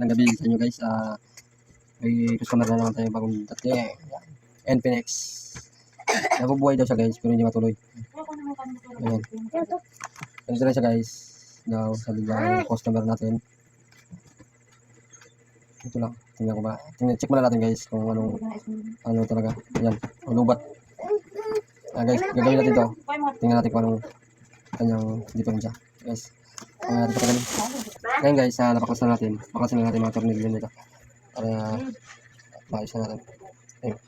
ng gabi sa inyo guys. May customer na naman tayo bagong dating. NPX. Nabubuhay daw siya guys, pero hindi matuloy. Ayan. Ganito lang siya guys. Daw, sabi ba customer natin. Ito lang. Tingnan ko ba. Check muna natin guys kung ano talaga. Ayan. Lubat. Guys, gagawin natin to. Tingnan natin kung anong kanyang diferensya. Guys. Tingnan natin patagalin. Ngayon guys, napaklasan natin. Paklasan na natin mga tornilyo nito. Para maayos na natin. Ayun.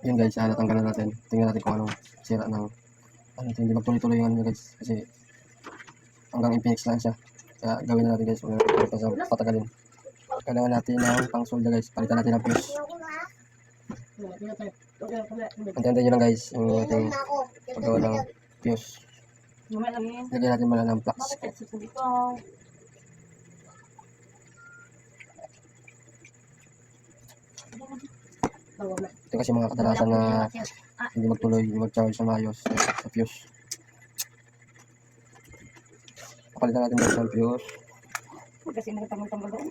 Yun guys, natanggalan natin. Tingnan natin kung anong sira ng hindi magtuloy-tuloy yung ano guys. Kasi hanggang Infinix lang siya. Kaya gawin na natin guys. Huwag na natin patagalin. Kailangan natin ng pang-solda guys. Palitan natin ng fuse. Antayin nyo lang guys. Yung ating paggawa ng fuse. Lagyan natin muna ng flux. Ito kasi mga kadalasan na hindi magtuloy, hindi mag-charge sa maayos sa fuse. Papalitan natin guys ng fuse. Kasi nagtanggal-tanggal doon.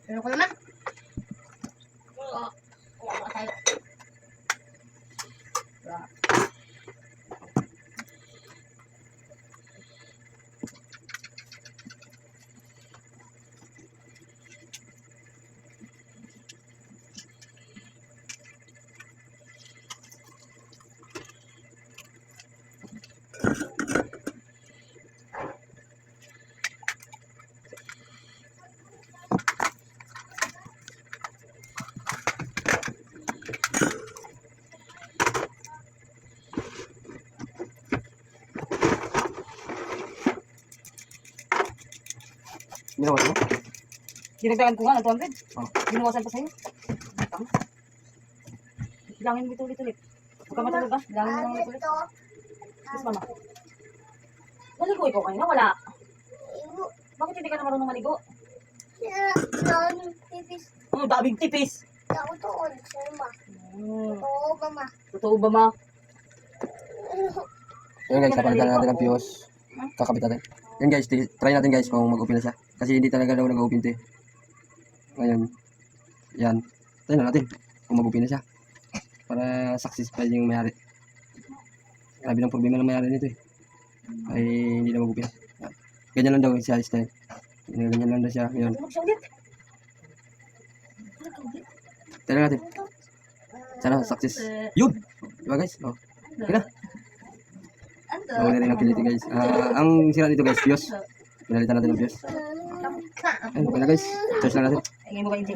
Pero ko naman. Wala tayo. Ginawa mo? Dinagdagan ko nga ng 200. Oh. Ginawasan pa sa'yo. Bilangin mo ulit-ulit. Huwag ka matulog ah. Bilangin mo lang ulit-ulit. Yes, mama. Naligo ikaw kanina? Wala. Bakit hindi ka na marunong maligo? Tipis. Oh, daming tipis. Ako tuon. Sa'yo ma. Totoo ba ma? Totoo ba ma? Yun guys, napalitan natin ng fuse. Kakabit natin. Yun guys, try natin guys kung mag-open na siya. Kasi hindi talaga daw nag-open to eh. Ngayon, yan. Try na natin kung mag-open na siya. Para successful yung mayari. Grabe ng problema ng mayari nito eh. Ay hindi na mag-open. Ganyan lang daw siya style. Ganyan lang daw siya. Yun. Try na natin. Sana success. Yun! Diba guys? Oh. Okay na. Nawala rin ang kiliti guys. Ang sira dito guys, fuse. Pinalitan natin ng fuse. Ayun, okay na guys. Charge lang natin. Ay, mo ba yung